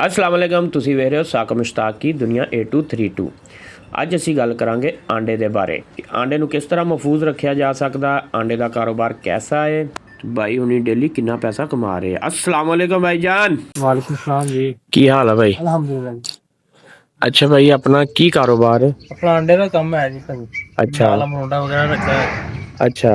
अस्सलाम वालेकुम ਤੁਸੀਂ ਵੇਖ ਰਹੇ ਹੋ ਸਾਕ ਮੁਸ਼ਤਾਕ की दुनिया A232। ਅੱਜ ਅਸੀਂ ਗੱਲ ਕਰਾਂਗੇ ਆਂਡੇ ਦੇ ਬਾਰੇ ਕਿ ਆਂਡੇ ਨੂੰ ਕਿਸ ਤਰ੍ਹਾਂ ਮਹਿਫੂਜ਼ ਰੱਖਿਆ ਜਾ ਸਕਦਾ। ਆਂਡੇ ਦਾ ਕਾਰੋਬਾਰ कैसा है। भाई हुनी डेली कितना पैसा कमा रहे हैं। अस्सलाम वालेकुम भाईजान। वालेकुम सलाम जी। की हाल है भाई? अल्हम्दुलिल्लाह जी। अच्छा भाई अपना की कारोबार है? अपना अंडे का काम है जी भाई। अच्छा नाल मरुंडा वगैरह रखा है। अच्छा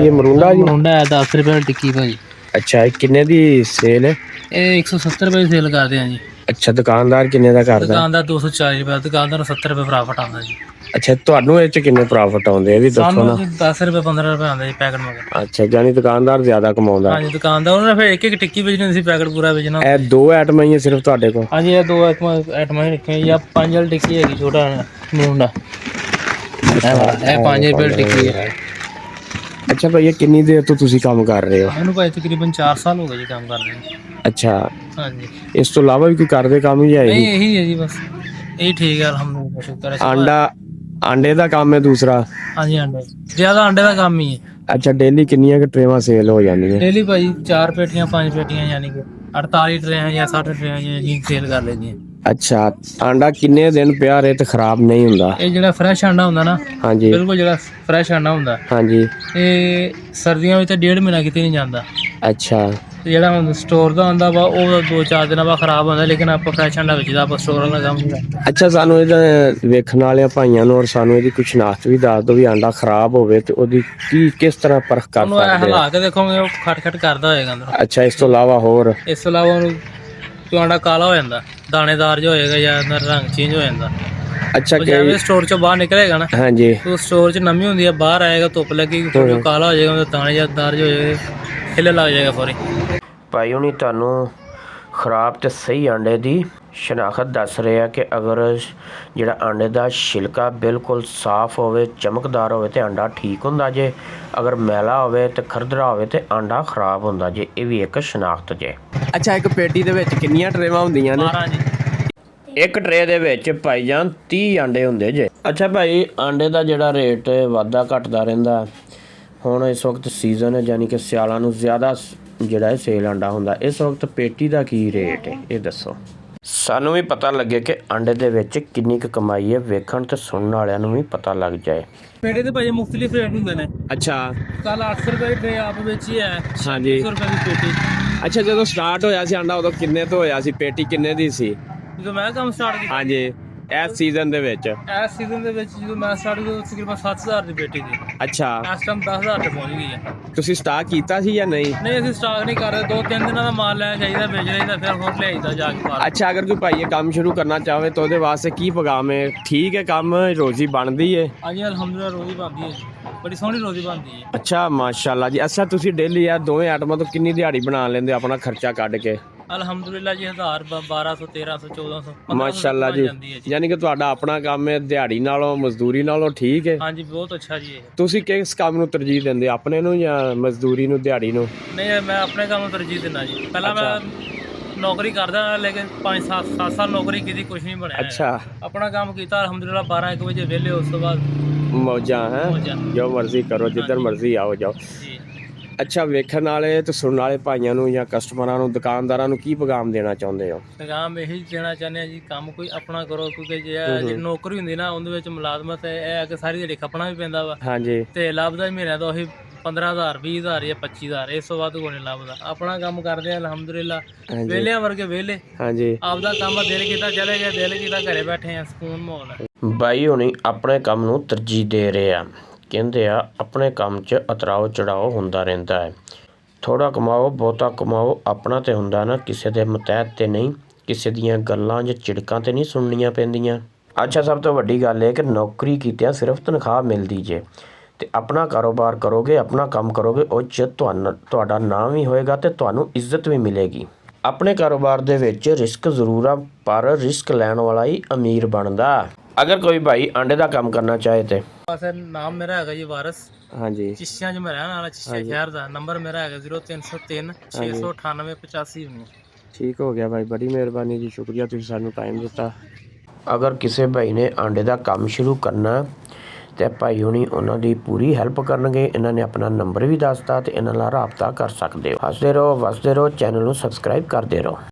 ये मरुंडा जी? मरुंडा है 10 रुपए टिक्की भाई। अच्छा किन्ने दी सेल है? ये 170 रुपए सेल करते हैं जी। अच्छा दुकानदार किन्ने दा करदा? दुकानदार 240 रुपए, दुकानदार ਨੂੰ 70 ਰੁਪਏ ਪ੍ਰੋਫਿਟ ਆਉਂਦਾ ਜੀ। अच्छा ਤੁਹਾਨੂੰ ਇਹ ਚ ਕਿੰਨੇ ਪ੍ਰੋਫਿਟ ਆਉਂਦੇ ਇਹ ਵੀ ਦੱਸੋ ਸਾਨੂੰ ਨਾ। 10 ਰੁਪਏ 15 ਰੁਪਏ ਆਉਂਦਾ ਜੀ ਪੈਕਟ ਮਗਰ। ਅੱਛਾ ਯਾਨੀ ਦੁਕਾਨਦਾਰ ਜ਼ਿਆਦਾ ਕਮਾਉਂਦਾ। ਹਾਂਜੀ ਦੁਕਾਨਦਾਰ ਉਹਨੇ ਫਿਰ ਇੱਕ ਇੱਕ ਟਿੱਕੀ ਵੇਚਣੀ ਸੀ, ਪੈਕਟ ਪੂਰਾ ਵੇਚਣਾ। ਇਹ ਦੋ ਆਈਟਮਾਂ ਹੀ ਆ ਸਿਰਫ ਤੁਹਾਡੇ ਕੋਲ? ਹਾਂਜੀ ਇਹ ਦੋ ਆਈਟਮਾਂ ਹੀ ਰੱਖੀਆਂ ਜਾਂ 5 ਵਾਲੀ ਟਿੱਕੀ ਹੈਗੀ ਛੋਟਾ ਮਰੂੰਡਾ। ਇਹ 5 ਰੁਪਏ ਟਿੱਕੀ ਹੈ। ਅੱਛਾ ਭਈਆ ਕਿੰਨੀ ਦੇਰ ਤੋਂ ਤੁਸੀਂ ਕੰਮ ਕਰ ਰਹੇ ਹੋ? ਮੈਨੂੰ ਭਾਈ ਤਕਰੀਬਨ 4 ਸਾਲ ਹੋ ਗਏ ਜੀ ਕੰਮ ਕਰਦੇ ਨੂੰ। ਅੱਛਾ ਹਾਂਜੀ ਇਸ ਤੋਂ ਇਲਾਵਾ ਵੀ ਕੋਈ ਕਰਦੇ ਕੰਮ ਹੀ ਹੈ? ਨਹੀਂ ਇਹੀ ਹੈ ਜੀ ਬਸ ਇਹ ਠੀਕ ਹੈ ਅਲਹਮਦੁਲਿਲਾ ਸ਼ੁਕਰ ਹੈ। ਆਂਡੇ ਦਾ ਕੰਮ ਹੈ ਦੂਸਰਾ? ਹਾਂਜੀ ਅੰਡੇ ਜ਼ਿਆਦਾ ਅੰਡੇ ਦਾ ਕੰਮ ਹੀ ਹੈ। ਅੱਛਾ ਡੇਲੀ ਕਿੰਨੀਆਂ ਕਿ ਟਰੇਵਾਂ ਸੇਲ ਹੋ ਜਾਂਦੀਆਂ? ਡੇਲੀ ਭਾਈ 4 ਪੇਟੀਆਂ 5 ਪੇਟੀਆਂ ਯਾਨੀ ਕਿ 48 ਟਰੇਆਂ ਜਾਂ 60 ਟਰੇਆਂ ਜੀ ਸੇਲ ਕਰ ਲੈਂਦੀਆਂ। ਅੱਛਾ ਆਂਡਾ ਕਿੰਨੇ ਦਿਨ ਪਿਆ ਰਹੇ ਤੇ ਖਰਾਬ ਨਹੀਂ ਹੁੰਦਾ? ਇਹ ਜਿਹੜਾ ਫਰੈਸ਼ ਆਂਡਾ ਹੁੰਦਾ ਨਾ, ਹਾਂਜੀ ਬਿਲਕੁਲ ਜਿਹੜਾ ਫਰੈਸ਼ ਆਂਡਾ ਹੁੰਦਾ, ਹਾਂਜੀ ਇਹ ਸਰਦੀਆਂ ਵਿੱਚ ਤਾਂ 1.5 ਮਹੀਨਾ ਕਿਤੇ ਨਹੀਂ ਜਾਂਦਾ। ਅੱਛਾ ਤੇ ਜਿਹੜਾ ਹੁਣ ਸਟੋਰ ਦਾ ਆਂਦਾ ਵਾ ਉਹ 2-4 ਦਿਨਾਂ ਬਾਅਦ ਖਰਾਬ ਹੁੰਦਾ, ਲੇਕਿਨ ਆਪਾਂ ਫਰੈਸ਼ ਆਂਡਾ ਵੇਚਦਾ, ਆਪਾਂ ਸਟੋਰ ਵਾਲਾ ਕੰਮ ਨਹੀਂ ਕਰਦੇ। ਅੱਛਾ ਸਾਨੂੰ ਇਹਦਾ ਵੇਖਣ ਵਾਲਿਆਂ ਭਾਈਆਂ ਨੂੰ ਔਰ ਸਾਨੂੰ ਇਹਦੀ ਕੁਛ ਸ਼ਨਾਖਤ ਵੀ ਦੱਸ ਦਿਓ ਵੀ ਆਂਡਾ ਖਰਾਬ ਹੋਵੇ ਤੇ ਉਹਦੀ ਕਿਸ ਤਰ੍ਹਾਂ ਪਰਖ ਕਰ ਉਹਨੂੰ ਇਹ ਸਕਦੇ ਹਿਲਾ ਕੇ ਦੇਖੋਗੇ ਉਹ ਖਟ ਕਰਦਾ ਹੋਏਗਾ ਅੰਦਰ। ਅੱਛਾ ਇਸ ਤੋਂ ਇਲਾਵਾ ਹੋਰ? ਇਸ ਤੋਂ ਇਲਾਵਾ ਉਹਨੂੰ ਜੋ ਆਂਡਾ ਕਾਲਾ ਹੋ ਜਾਂਦਾ, ਦਾਣੇਦਾਰ ਜਿਹਾ ਹੋਏਗਾ ਜਾਂ ਅੰਦਰ ਰੰਗ ਚੇਂਜ ਹੋ ਜਾਂਦਾ। ਅੱਛਾ ਜਿਵੇਂ ਸਟੋਰ ਚੋਂ ਬਾਹਰ ਨਿਕਲੇਗਾ ਨਾ, ਹਾਂਜੀ ਉਹ ਸਟੋਰ 'ਚ ਨਮੀ ਹੁੰਦੀ ਹੈ, ਬਾਹਰ ਆਏਗਾ ਧੁੱਪ ਲੱਗੇਗੀ ਥੋੜਾ ਕਾਲਾ ਹੋ ਜਾਏਗਾ, ਉਹਦੇ ਦਾਣੇਦਾਰ ਜਿਹੇ ਹੋ ਜਾਏਗਾ, ਖਿਲੇ ਲੱਗ ਜਾਏਗਾ ਫੌਰੀ। ਭਾਈ ਹੁਣੀ ਤੁਹਾਨੂੰ ਖਰਾਬ ਤੇ ਸਹੀ ਆਂਡੇ ਦੀ ਸ਼ਨਾਖਤ ਦੱਸ ਰਹੇ ਆ ਕਿ ਅਗਰ ਜਿਹੜਾ ਆਂਡੇ ਦਾ ਛਿਲਕਾ ਬਿਲਕੁਲ ਸਾਫ਼ ਹੋਵੇ, ਚਮਕਦਾਰ ਹੋਵੇ ਤੇ ਆਂਡਾ ਠੀਕ ਹੁੰਦਾ ਜੇ, ਅਗਰ ਮੈਲਾ ਹੋਵੇ ਤੇ ਖਰਦਰਾ ਹੋਵੇ ਤੇ ਆਂਡਾ ਖਰਾਬ ਹੁੰਦਾ ਜੇ। ਇਹ ਵੀ ਇੱਕ ਸ਼ਨਾਖਤ ਜੇ। ਅੱਛਾ ਇੱਕ ਪੇਟੀ ਦੇ ਵਿੱਚ ਕਿੰਨੀਆਂ ਟਰੇਵਾਂ ਹੁੰਦੀਆਂ ਨੇ? 12 ਜੀ। ਇੱਕ ਟਰੇ ਦੇ ਵਿੱਚ ਭਾਈਜਾਨ 30 ਆਂਡੇ ਹੁੰਦੇ ਜੇ। ਅੱਛਾ ਭਾਈ ਆਂਡੇ ਦਾ ਜਿਹੜਾ ਰੇਟ ਵਾਧਾ ਘਟਦਾ ਰਹਿੰਦਾ, ਹੁਣ ਇਸ ਵਕਤ ਸੀਜ਼ਨ ਹੈ ਯਾਨੀ ਕਿ ਸਿਆਲਾਂ ਨੂੰ ਜ਼ਿਆਦਾ ਜਿਹੜਾ ਇਹ ਸੇਲ ਆਂਡਾ ਹੁੰਦਾ, ਇਸ ਵਕਤ ਪੇਟੀ ਦਾ ਕੀ ਰੇਟ ਹੈ ਇਹ ਦੱਸੋ? ਸਾਨੂੰ ਵੀ ਪਤਾ ਲੱਗੇ ਕਿ ਆਂਡੇ ਦੇ ਵਿੱਚ ਕਿੰਨੀ ਕੁ ਕਮਾਈ ਹੈ, ਵੇਖਣ ਤੇ ਸੁਣਨ ਵਾਲਿਆਂ ਨੂੰ ਵੀ ਪਤਾ ਲੱਗ ਜਾਏ। ਪੇਟੇ ਦੇ ਭਾਈ ਮੁਖਤਲਿਫ ਰੇਟ ਹੁੰਦੇ ਨੇ। ਅੱਛਾ ਕੱਲ 800 ਰੁਪਏ ਦੀ ਟਰੇ ਆਪ ਵੇਚੀ ਹੈ, ਹਾਂਜੀ 100 ਰੁਪਏ ਦੀ ਪੇਟੀ। ਅੱਛਾ ਜਦੋਂ ਸਟਾਰਟ ਹੋਇਆ ਸੀ ਆਂਡਾ ਉਦੋਂ ਕਿੰਨੇ ਤੋਂ ਹੋਇਆ ਸੀ? ਪੇਟੀ ਕਿੰਨੇ ਦੀ ਸੀ ਜਦੋਂ ਮੈਂ ਕੰਮ ਸਟਾਰਟ ਕੀਤਾ? ਹਾਂਜੀ ਇਸ ਸੀਜ਼ਨ ਦੇ ਵਿੱਚ? ਇਸ ਸੀਜ਼ਨ ਦੇ ਵਿੱਚ ਜਦੋਂ ਮੈਂ ਸਟਾਰਟ ਕੀਤਾ ਤਕਰੀਬਨ 7000 ਦੀ ਪੇਟੀ ਸੀ। ਅੱਛਾ ਇਸ ਟਾਈਮ 10000 ਤੇ ਪਹੁੰਚ ਗਈ ਹੈ। ਤੁਸੀਂ ਸਟਾਕ ਕੀਤਾ ਸੀ ਜਾਂ ਨਹੀਂ? ਨਹੀਂ ਅਸੀਂ ਸਟਾਕ ਨਹੀਂ ਕਰ ਰਹੇ, 2-3 ਦਿਨਾਂ ਦਾ ਮਾਲ ਲੈਣਾ ਚਾਹੀਦਾ, ਵੇਚ ਲਈਦਾ, ਫਿਰ ਹੋਰ ਲਿਆਈਦਾ ਜਾ ਕੇ ਬਾਹਰ। ਅੱਛਾ ਅਗਰ ਕੋਈ ਭਾਈ ਇਹ ਕੰਮ ਸ਼ੁਰੂ ਕਰਨਾ ਚਾਹਵੇ ਤਾਂ ਉਹਦੇ ਵਾਸਤੇ ਕੀ ਪੈਗਾਮ ਹੈ? ਠੀਕ ਹੈ ਕੰਮ ਰੋਜ਼ੀ ਬਣਦੀ ਹੈ? ਹਾਂਜੀ ਅਲਹਮਦੁਲਿਲਾ ਰੋਜ਼ੀ ਬਣਦੀ ਹੈ, ਬੜੀ ਸੋਹਣੀ ਰੋਜ਼ੀ ਬਣਦੀ ਹੈ। ਅੱਛਾ ਮਾਸ਼ਾਅੱਲਾ ਜੀ। ਅੱਛਾ ਤੁਸੀਂ ਡੇਲੀ ਯਾਰ ਦੋਵੇਂ ਆਈਟਮਾਂ ਤੋਂ ਕਿੰਨੀ ਦਿਹਾੜੀ ਬਣਾ ਲੈਂਦੇ ਆਪਣਾ ਖਰਚਾ ਕੱਢ ਕੇ? ਅਲਹਮਦੁਲਿਲਾ ਜੀ 1000 1200 1300 1400 ਮਾਸ਼ਾਅੱਲਾ ਜੀ। ਯਾਨੀ ਕਿ ਤੁਹਾਡਾ ਆਪਣਾ ਕੰਮ ਹੈ, ਦਿਹਾੜੀ ਨਾਲੋਂ ਮਜ਼ਦੂਰੀ ਨਾਲੋਂ ਠੀਕ ਹੈ? ਹਾਂਜੀ ਬਹੁਤ ਅੱਛਾ ਜੀ। ਤੁਸੀਂ ਕਿਸ ਕੰਮ ਨੂੰ ਤਰਜੀਹ ਦਿੰਦੇ, ਆਪਣੇ ਨੂੰ ਜਾਂ ਮਜ਼ਦੂਰੀ ਨੂੰ, ਦਿਹਾੜੀ ਨੂੰ? ਨਹੀਂ ਮੈਂ ਆਪਣੇ ਕੰਮ ਨੂੰ ਤਰਜੀਹ ਦਿੰਦਾ ਜੀ। ਪਹਿਲਾਂ ਮੈਂ ਨੌਕਰੀ ਕਰਦਾ ਲੇਕਿਨ 5-7 ਸਾਲ ਨੌਕਰੀ ਕੀਤੀ, ਕੁਝ ਨਹੀਂ ਬਣਿਆ। ਅੱਛਾ ਆਪਣਾ ਕੰਮ ਕੀਤਾ ਅਲਹਮਦੁਲਿਲਾ, 12-1 ਵਜੇ ਵਿਹਲੇ, ਉਸ ਤੋਂ ਬਾਅਦ ਮੌਜਾਂ ਹੈ, ਜੋ ਮਰਜ਼ੀ ਕਰੋ, ਜਿੱਧਰ ਮਰਜ਼ੀ ਆਓ ਜਾਓ ਜੀ। ਅੱਛਾ ਵੇਖਣ ਵਾਲੇ ਤੇ ਸੁਣਨ ਵਾਲੇ ਭਾਈਆਂ ਨੂੰ ਜਾਂ ਕਸਟਮਰਾਂ ਨੂੰ, ਦੁਕਾਨਦਾਰਾਂ ਨੂੰ ਕੀ ਪੈਗਾਮ ਦੇਣਾ ਚਾਹੁੰਦੇ ਹੋ? ਪੈਗਾਮ ਇਹੀ ਦੇਣਾ ਚਾਹੁੰਦੇ ਆ ਜੀ, ਕੰਮ ਕੋਈ ਆਪਣਾ ਕਰੋ, ਕਿਉਂਕਿ ਜਿਹੜੀ ਨੌਕਰੀ ਹੁੰਦੀ ਨਾ ਉਹਦੇ ਵਿੱਚ ਮੁਲਾਜ਼ਮਤ ਇਹ ਹੈ ਕਿ ਸਾਰੀ ਦਿਹਾੜੀ ਖੱਪਣਾ ਵੀ ਪੈਂਦਾ ਵਾ। ਹਾਂਜੀ ਤੇ ਲੱਭਦਾ ਮਹੀਨੇ ਦਾ ਉਹੀ 15000 20000 ਜਾਂ 25000, ਇਸ ਤੋਂ ਵੱਧ ਕੋਈ ਨਹੀਂ ਲੱਭਦਾ। ਆਪਣਾ ਕੰਮ ਕਰਦੇ ਆ ਅਲਹਮਦੁਲਿਲਾ, ਵਿਹਲਿਆਂ ਵਰਗੇ ਵਿਹਲੇ। ਹਾਂਜੀ ਆਪਦਾ ਕੰਮ ਦਿਲ ਕੀਤਾ ਚਲੇ ਗਏ, ਦਿਲ ਕੀਤਾ ਘਰੇ ਬੈਠੇ ਆ, ਸਕੂਨ ਮਾਹੌਲ ਹੈ। ਬਾਈ ਹੁਣੀ ਆਪਣੇ ਕੰਮ ਨੂੰ ਤਰਜੀਹ ਦੇ ਰਹੇ ਆ, ਕਹਿੰਦੇ ਆ ਆਪਣੇ ਕੰਮ 'ਚ ਉਤਰਾਓ ਚੜਾਓ ਹੁੰਦਾ ਰਹਿੰਦਾ ਹੈ, ਥੋੜ੍ਹਾ ਕਮਾਓ ਬਹੁਤਾ ਕਮਾਓ, ਆਪਣਾ ਤੇ ਹੁੰਦਾ ਨਾ, ਕਿਸੇ ਦੇ ਮੁਤਹਿਤ ਤੇ ਨਹੀਂ, ਕਿਸੇ ਦੀਆਂ ਗੱਲਾਂ ਜਾਂ ਝਿੜਕਾਂ ਤੇ ਨਹੀਂ ਸੁਣਨੀਆਂ ਪੈਂਦੀਆਂ। ਅੱਛਾ ਸਭ ਤੋਂ ਵੱਡੀ ਗੱਲ ਇਹ ਕਿ ਨੌਕਰੀ ਕੀਤਿਆਂ ਸਿਰਫ ਤਨਖਾਹ ਮਿਲਦੀ ਜੇ, ਤੇ ਆਪਣਾ ਕਾਰੋਬਾਰ ਕਰੋਗੇ, ਆਪਣਾ ਕੰਮ ਕਰੋਗੇ, ਉਹ 'ਚ ਤੁਹਾਡਾ ਨਾਮ ਵੀ ਹੋਏਗਾ ਤੇ ਤੁਹਾਨੂੰ ਇੱਜ਼ਤ ਵੀ ਮਿਲੇਗੀ। ਆਪਣੇ ਕਾਰੋਬਾਰ ਦੇ ਵਿੱਚ ਰਿਸਕ ਜ਼ਰੂਰ ਆ, ਪਰ ਰਿਸਕ ਲੈਣ ਵਾਲਾ ਹੀ ਅਮੀਰ ਬਣਦਾ। ਅਗਰ ਕੋਈ ਭਾਈ ਆਂਡੇ ਦਾ ਕੰਮ ਕਰਨਾ ਚਾਹੇ ਤੇ? ਬਸ ਨਾਮ ਮੇਰਾ ਹੈਗਾ ਜੀ ਵਾਰਿਸ। ਹਾਂਜੀ ਚਿਸ਼ਤੀਆਂ 'ਚ ਮੈਂ ਰਹਿਣ ਵਾਲਾ, ਚਿਸ਼ਤੀਆ ਸ਼ਹਿਰ ਦਾ। ਨੰਬਰ ਮੇਰਾ ਹੈਗਾ 0303 698 8519। ਠੀਕ ਹੋ ਗਿਆ ਭਾਈ, ਬੜੀ ਮਿਹਰਬਾਨੀ ਜੀ, ਸ਼ੁਕਰੀਆ ਤੁਸੀਂ ਸਾਨੂੰ ਟਾਈਮ ਦਿੱਤਾ। ਅਗਰ ਕਿਸੇ ਭਾਈ ਨੇ ਆਂਡੇ ਦਾ ਕੰਮ ਸ਼ੁਰੂ ਕਰਨਾ ਤੇ ਭਾਈ ਹੁਣੀ ਉਹਨਾਂ ਦੀ ਪੂਰੀ ਹੈਲਪ ਕਰਨਗੇ। ਇਹਨਾਂ ਨੇ ਆਪਣਾ ਨੰਬਰ ਵੀ ਦੱਸਤਾ ਤੇ ਇਹਨਾਂ ਨਾਲ ਰਾਬਤਾ ਕਰ ਸਕਦੇ ਹੋ। ਹੱਸਦੇ ਰਹੋ, ਵਸਦੇ ਰਹੋ, ਚੈਨਲ ਨੂੰ ਸਬਸਕ੍ਰਾਈਬ ਕਰਦੇ ਰਹੋ।